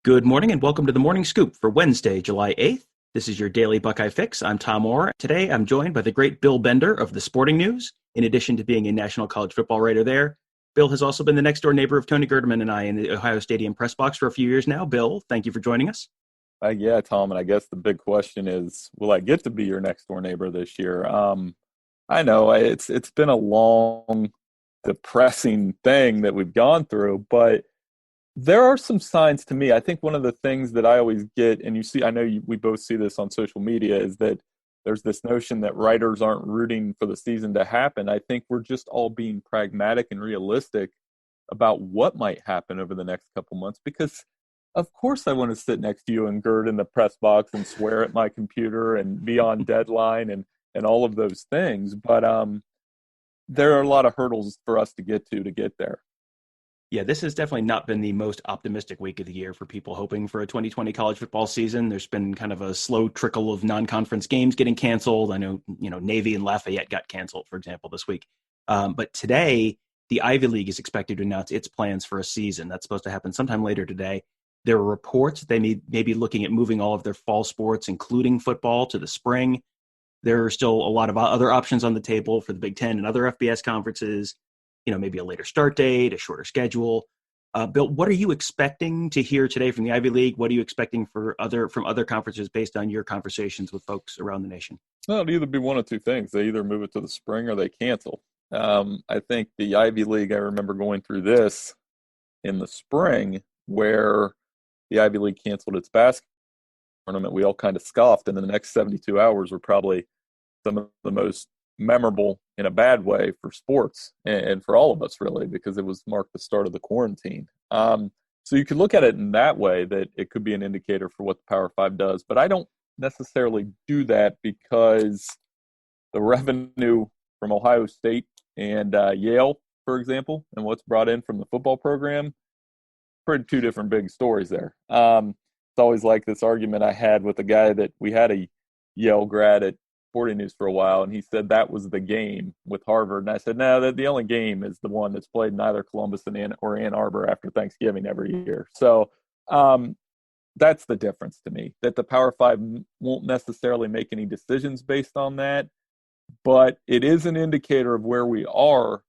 Good morning and welcome to the Morning Scoop for Wednesday, July 8th. This is your daily Buckeye fix. I'm Tom Orr. Today I'm joined by the great Bill Bender of the Sporting News. In addition to being a national college football writer there, Bill has also been the next door neighbor of Tony Gerdeman and I in the Ohio Stadium press box for a few years now. Bill, thank you for joining us. Yeah, Tom, and I guess the big question is, will I get to be your next door neighbor this year? I know it's been a long, depressing thing that we've gone through, but there are some signs to me. I think one of the things that I always get, and you see, I know we both see this on social media, is that there's this notion that writers aren't rooting for the season to happen. I think we're just all being pragmatic and realistic about what might happen over the next couple months because of course I want to sit next to you and gird in the press box and swear at my computer and be on deadline and all of those things. But there are a lot of hurdles for us to get there. Yeah, this has definitely not been the most optimistic week of the year for people hoping for a 2020 college football season. There's been kind of a slow trickle of non-conference games getting canceled. I know, Navy and Lafayette got canceled, for example, this week. But today, the Ivy League is expected to announce its plans for a season. That's supposed to happen sometime later today. There are reports that they may be looking at moving all of their fall sports, including football, to the spring. There are still a lot of other options on the table for the Big Ten and other FBS conferences. Maybe a later start date, a shorter schedule. Bill, what are you expecting to hear today from the Ivy League? What are you expecting from other conferences based on your conversations with folks around the nation? Well, it'd either be one of two things. They either move it to the spring or they cancel. I think the Ivy League, I remember going through this in the spring where the Ivy League canceled its basketball tournament. We all kind of scoffed, and the next 72 hours were probably some of the most memorable in a bad way for sports and for all of us, really, because it was marked the start of the quarantine. So you could look at it in that way, that it could be an indicator for what the Power Five does. But I don't necessarily do that because the revenue from Ohio State and Yale, for example, and what's brought in from the football program, pretty two different big stories there. It's always like this argument I had with a guy that we had a Yale grad at Sporting News for a while, and he said that was the game with Harvard. And I said, no, the only game is the one that's played in either Columbus or Ann Arbor after Thanksgiving every year. So that's the difference to me, that the Power Five won't necessarily make any decisions based on that, but it is an indicator of where we are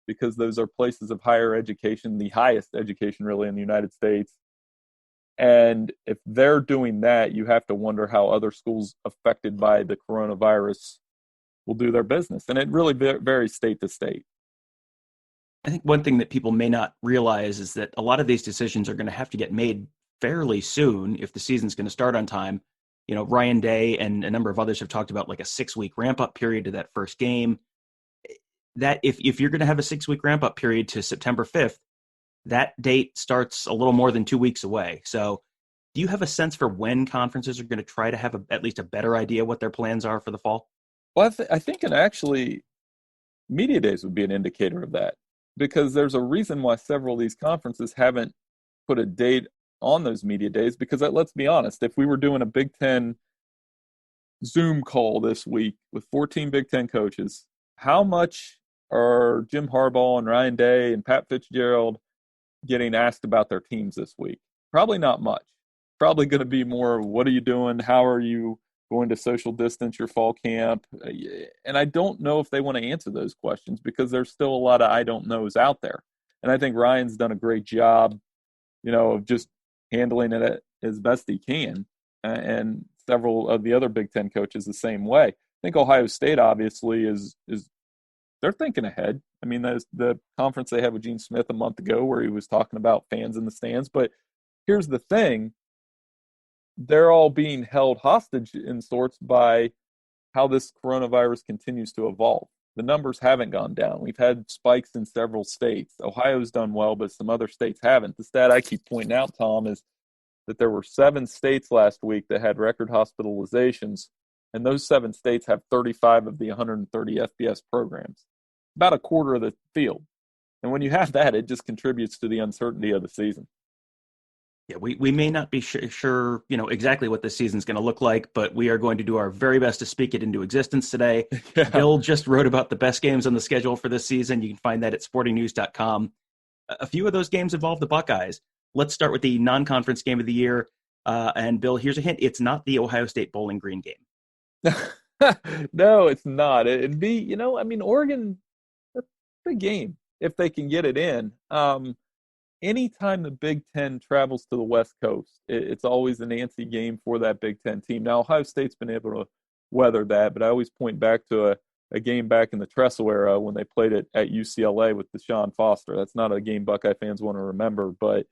because those are places of higher education, the highest education really in the United States. And if they're doing that, you have to wonder how other schools affected by the coronavirus will do their business. And it really varies state to state. I think one thing that people may not realize is that a lot of these decisions are going to have to get made fairly soon if the season's going to start on time. Ryan Day and a number of others have talked about like a 6-week ramp-up period to that first game. That if you're going to have a 6-week ramp-up period to September 5th, that date starts a little more than 2 weeks away. So do you have a sense for when conferences are going to try to have at least a better idea what their plans are for the fall? Well, I think it actually, media days would be an indicator of that because there's a reason why several of these conferences haven't put a date on those media days because let's be honest, if we were doing a Big Ten Zoom call this week with 14 Big Ten coaches, how much are Jim Harbaugh and Ryan Day and Pat Fitzgerald getting asked about their teams this week? Probably not much. Probably going to be more, what are you doing? How are you going to social distance your fall camp? And I don't know if they want to answer those questions because there's still a lot of I don't knows out there. And I think Ryan's done a great job, of just handling it as best he can. And several of the other Big Ten coaches the same way. I think Ohio State obviously is they're thinking ahead. I mean, the conference they had with Gene Smith a month ago where he was talking about fans in the stands. But here's the thing. They're all being held hostage in sorts by how this coronavirus continues to evolve. The numbers haven't gone down. We've had spikes in several states. Ohio's done well, but some other states haven't. The stat I keep pointing out, Tom, is that there were 7 states last week that had record hospitalizations, and those 7 states have 35 of the 130 FBS programs, about a quarter of the field. And when you have that, it just contributes to the uncertainty of the season. Yeah, we may not be sure, exactly what this season's going to look like, but we are going to do our very best to speak it into existence today. Yeah. Bill just wrote about the best games on the schedule for this season. You can find that at sportingnews.com. A few of those games involve the Buckeyes. Let's start with the non-conference game of the year. And Bill, here's a hint: it's not the Ohio State Bowling Green game. No, it's not. It'd be, I mean, Oregon, that's a big game if they can get it in. Anytime the Big Ten travels to the West Coast, it's always an antsy game for that Big Ten team. Now, Ohio State's been able to weather that, but I always point back to a game back in the Tressel era when they played it at UCLA with Deshaun Foster. That's not a game Buckeye fans want to remember, but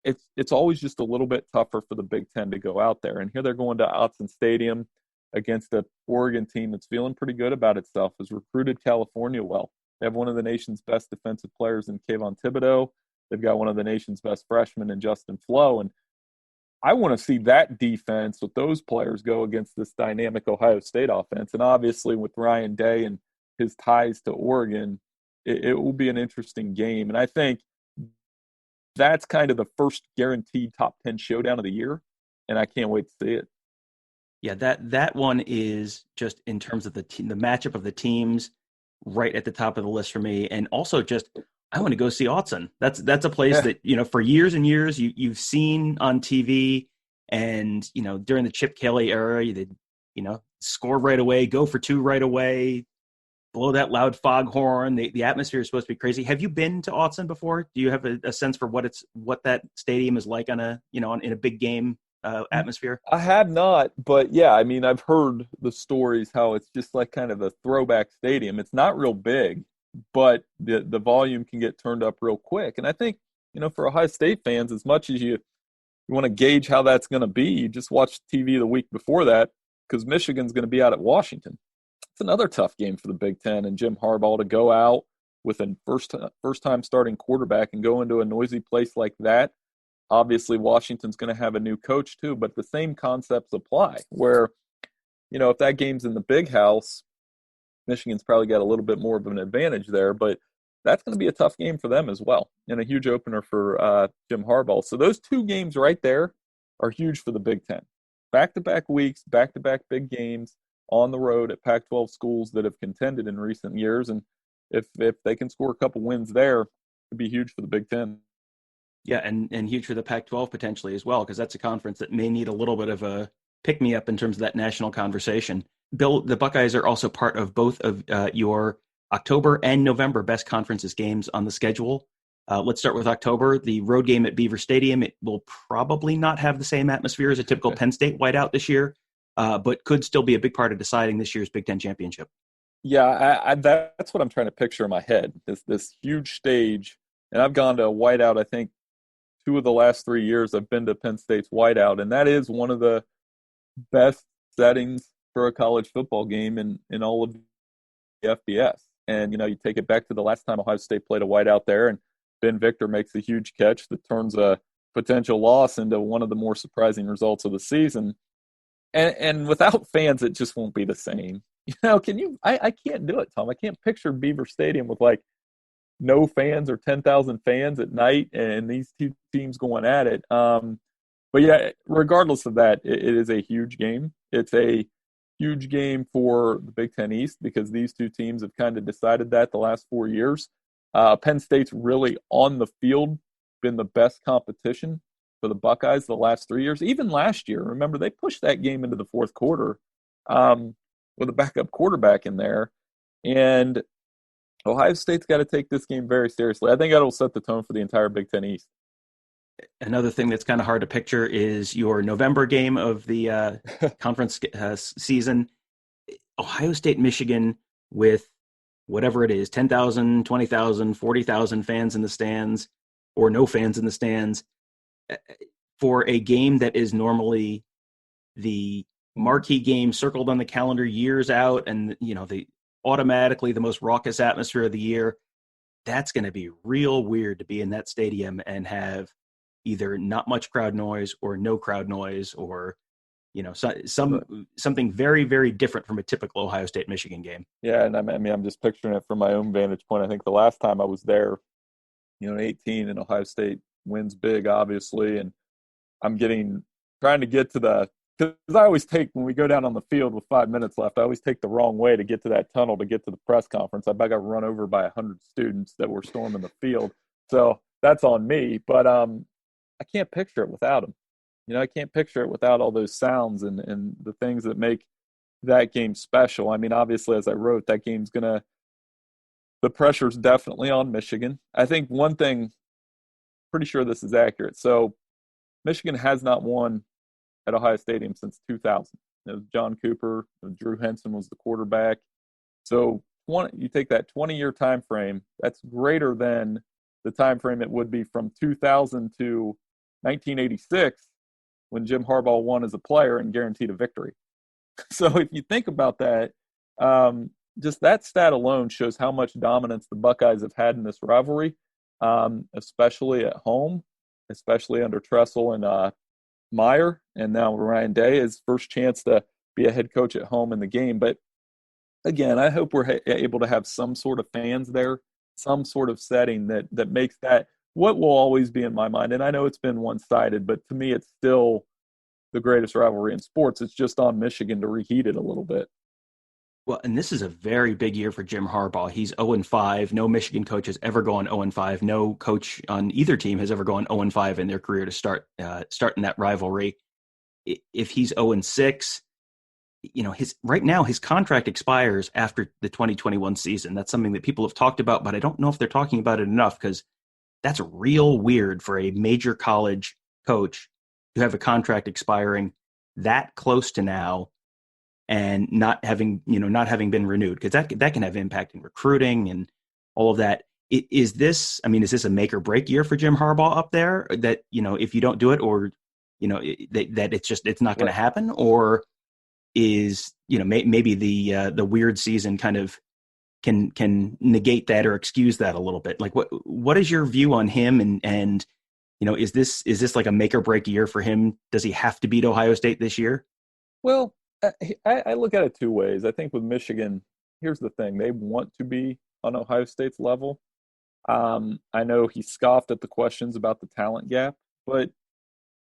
it's always just a little bit tougher for the Big Ten to go out there. And here they're going to Autzen Stadium against an Oregon team that's feeling pretty good about itself, has recruited California well. They have one of the nation's best defensive players in Kayvon Thibodeau. They've got one of the nation's best freshmen in Justin Flo. And I want to see that defense with those players go against this dynamic Ohio State offense. And obviously with Ryan Day and his ties to Oregon, it will be an interesting game. And I think that's kind of the first guaranteed top 10 showdown of the year. And I can't wait to see it. Yeah, that one is just in terms of the matchup of the teams right at the top of the list for me. And also just I want to go see Autzen. That's a place that, for years and years you've seen on TV, and, during the Chip Kelly era, they score right away, go for two right away, blow that loud foghorn. The atmosphere is supposed to be crazy. Have you been to Autzen before? Do you have a sense for what that stadium is like on in a big game atmosphere? I have not, but yeah, I mean, I've heard the stories how it's just like kind of a throwback stadium. It's not real big, but the volume can get turned up real quick. And I think, for Ohio State fans, as much as you want to gauge how that's going to be, you just watch TV the week before that, because Michigan's going to be out at Washington. It's another tough game for the Big Ten, and Jim Harbaugh to go out with a first-time starting quarterback and go into a noisy place like that. Obviously, Washington's going to have a new coach too, but the same concepts apply where, if that game's in the big house, Michigan's probably got a little bit more of an advantage there, but that's going to be a tough game for them as well, and a huge opener for Jim Harbaugh. So those two games right there are huge for the Big Ten. Back-to-back weeks, back-to-back big games on the road at Pac-12 schools that have contended in recent years, and if they can score a couple wins there, it'd be huge for the Big Ten. Yeah, and huge for the Pac-12 potentially as well, because that's a conference that may need a little bit of a pick-me-up in terms of that national conversation. Bill, the Buckeyes are also part of both of your October and November best conferences games on the schedule. Let's start with October. The road game at Beaver Stadium, it will probably not have the same atmosphere as a typical Penn State whiteout this year, but could still be a big part of deciding this year's Big Ten championship. Yeah, that's what I'm trying to picture in my head, this huge stage. And I've gone to a whiteout, I think, 2 of the last 3 years I've been to Penn State's whiteout, and that is one of the best settings for a college football game in all of the FBS. And, you take it back to the last time Ohio State played a whiteout there, and Ben Victor makes a huge catch that turns a potential loss into one of the more surprising results of the season. And without fans, it just won't be the same. I can't do it, Tom. I can't picture Beaver Stadium with no fans or 10,000 fans at night and these two teams going at it. But yeah, regardless of that, it is a huge game. It's a huge game for the Big Ten East because these two teams have kind of decided that the last 4 years. Penn State's really on the field been the best competition for the Buckeyes the last 3 years. Even last year, remember, they pushed that game into the fourth quarter with a backup quarterback in there. And Ohio State's got to take this game very seriously. I think that'll set the tone for the entire Big Ten East. Another thing that's kind of hard to picture is your November game of the conference season. Ohio State, Michigan, with whatever it is, 10,000, 20,000, 40,000 fans in the stands, or no fans in the stands, for a game that is normally the marquee game circled on the calendar years out, and automatically the most raucous atmosphere of the year. That's going to be real weird to be in that stadium and have either not much crowd noise or no crowd noise, or something very, very different from a typical Ohio State Michigan game. Yeah, and I'm just picturing it from my own vantage point. I think the last time I was there, in 18, and Ohio State wins big, obviously, and I'm trying to get to because I always take, when we go down on the field with 5 minutes left, I always take the wrong way to get to that tunnel to get to the press conference. I got run over by 100 students that were storming the field. So that's on me. But I can't picture it without him. I can't picture it without all those sounds and the things that make that game special. I mean, obviously, as I wrote, that game's the pressure's definitely on Michigan. I think one thing, pretty sure this is accurate. So Michigan has not won at Ohio Stadium since 2000. It was John Cooper, Drew Henson was the quarterback. So you take that 20-year time frame, that's greater than the time frame it would be from 2000 to 1986 when Jim Harbaugh won as a player and guaranteed a victory. So if you think about that, just that stat alone shows how much dominance the Buckeyes have had in this rivalry, especially at home, especially under Tressel and Meyer, and now Ryan Day, his first chance to be a head coach at home in the game. But again, I hope we're able to have some sort of fans there, some sort of setting that makes that what will always be in my mind. And I know it's been one-sided, but to me, it's still the greatest rivalry in sports. It's just on Michigan to reheat it a little bit. Well, and this is a very big year for Jim Harbaugh. He's 0-5. No Michigan coach has ever gone 0-5. No coach on either team has ever gone 0-5 in their career to start in that rivalry. If he's 0-6, right now his contract expires after the 2021 season. That's something that people have talked about, but I don't know if they're talking about it enough because that's real weird for a major college coach to have a contract expiring that close to now and not having been renewed, because that can have impact in recruiting and all of that. Is this a make or break year for Jim Harbaugh up there, that, if you don't do it, or, that it's not going to happen? Or is, maybe the weird season kind of can negate that or excuse that a little bit? Like, what is your view on him? And is this like a make or break year for him? Does he have to beat Ohio State this year? Well, I look at it two ways. I think with Michigan, here's the thing. They want to be on Ohio State's level. I know he scoffed at the questions about the talent gap, but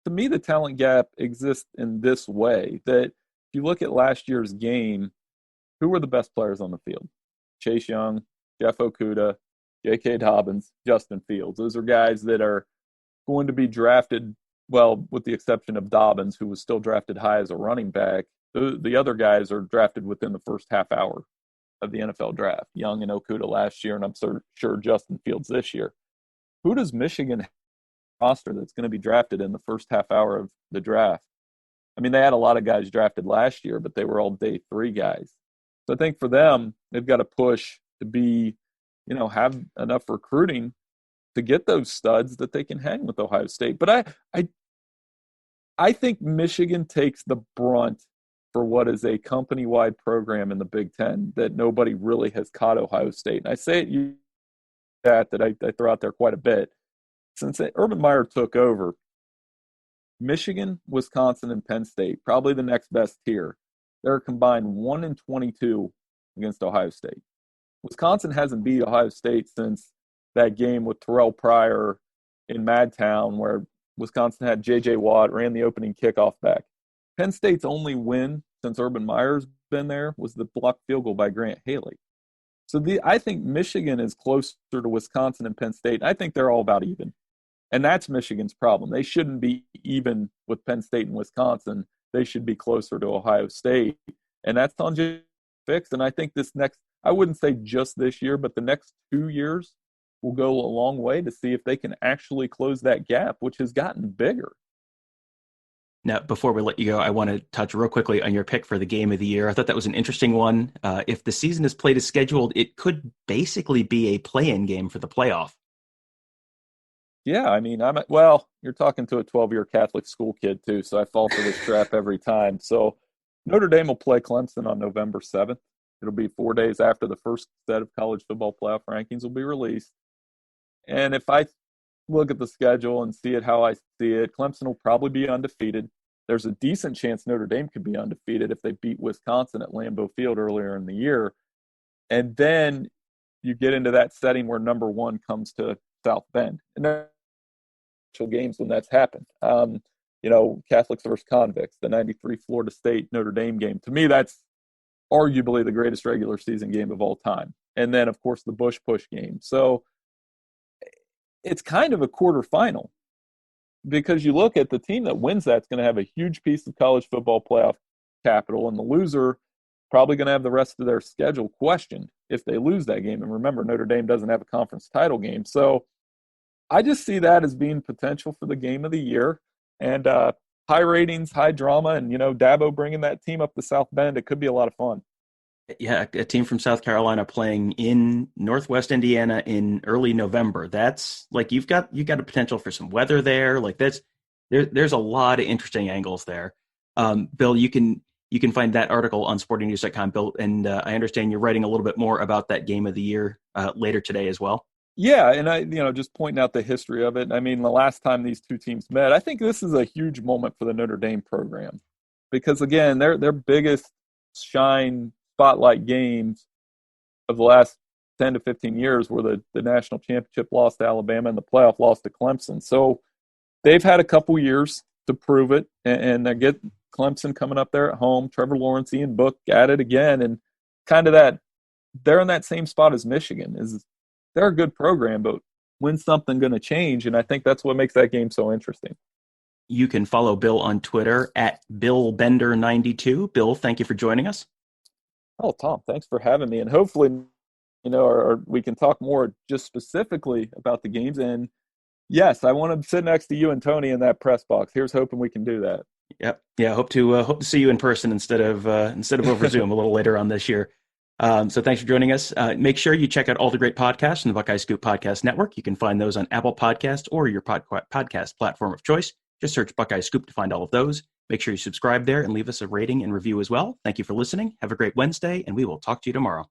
to me, the talent gap exists in this way, that if you look at last year's game, who were the best players on the field? Chase Young, Jeff Okudah, J.K. Dobbins, Justin Fields. Those are guys that are going to be drafted, well, with the exception of Dobbins, who was still drafted high as a running back. The other guys are drafted within the first half hour of the NFL draft. Young and Okudah last year, and I'm sure Justin Fields this year. Who does Michigan roster that's going to be drafted in the first half hour of the draft? I mean, they had a lot of guys drafted last year, but they were all day 3 guys. So I think for them, they've got to push to be, have enough recruiting to get those studs that they can hang with Ohio State. But I think Michigan takes the brunt for what is a company-wide program in the Big Ten that nobody really has caught Ohio State. And I say it that I throw out there quite a bit. Since Urban Meyer took over, Michigan, Wisconsin, and Penn State, probably the next best tier, they're combined 1-22 against Ohio State. Wisconsin hasn't beat Ohio State since that game with Terrell Pryor in Madtown, where Wisconsin had J.J. Watt, ran the opening kickoff back. Penn State's only win since Urban Meyer's been there was the blocked field goal by Grant Haley. So I think Michigan is closer to Wisconsin and Penn State. I think they're all about even. And that's Michigan's problem. They shouldn't be even with Penn State and Wisconsin. They should be closer to Ohio State. And that's on Jim fixed. And I think I wouldn't say just this year, but the next 2 years will go a long way to see if they can actually close that gap, which has gotten bigger. Now, before we let you go, I want to touch real quickly on your pick for the game of the year. I thought that was an interesting one. If the season is played as scheduled, it could basically be a play-in game for the playoff. Yeah, I mean, you're talking to a 12-year Catholic school kid, too, so I fall for this trap every time. So Notre Dame will play Clemson on November 7th. It'll be 4 days after the first set of college football playoff rankings will be released. And if I look at the schedule and see it how I see it, Clemson will probably be undefeated. There's a decent chance Notre Dame could be undefeated if they beat Wisconsin at Lambeau Field earlier in the year. And then you get into that setting where number 1 comes to South Bend. And there are actual games when that's happened. Catholics versus convicts, the 93 Florida State Notre Dame game. To me, that's arguably the greatest regular season game of all time. And then, of course, the Bush Push game. So it's kind of a quarterfinal. because you look at the team that wins that's going to have a huge piece of college football playoff capital, and the loser probably going to have the rest of their schedule questioned if they lose that game. And remember, Notre Dame doesn't have a conference title game. So I just see that as being potential for the game of the year. And high ratings, high drama, and, Dabo bringing that team up to South Bend, it could be a lot of fun. Yeah, a team from South Carolina playing in Northwest Indiana in early November. That's like you've got a potential for some weather there. Like there's a lot of interesting angles there. Bill, you can find that article on sportingnews.com, Bill, and I understand you're writing a little bit more about that game of the year later today as well. Yeah, and I, just pointing out the history of it. I mean, the last time these two teams met, I think this is a huge moment for the Notre Dame program because, again, their biggest spotlight games of the last 10 to 15 years were the national championship loss to Alabama and the playoff loss to Clemson. So they've had a couple years to prove it, and they get Clemson coming up there at home. Trevor Lawrence, Ian Book at it again, and kind of that they're in that same spot as Michigan. They're a good program, but when's something going to change? And I think that's what makes that game so interesting. You can follow Bill on Twitter at BillBender92. Bill, thank you for joining us. Oh, Tom, thanks for having me. And hopefully, or we can talk more just specifically about the games. And yes, I want to sit next to you and Tony in that press box. Here's hoping we can do that. Yep. Yeah. Hope to see you in person instead of over Zoom a little later on this year. So thanks for joining us. Make sure you check out all the great podcasts from the Buckeye Scoop Podcast Network. You can find those on Apple Podcasts or your podcast platform of choice. Just search Buckeye Scoop to find all of those. Make sure you subscribe there and leave us a rating and review as well. Thank you for listening. Have a great Wednesday, and we will talk to you tomorrow.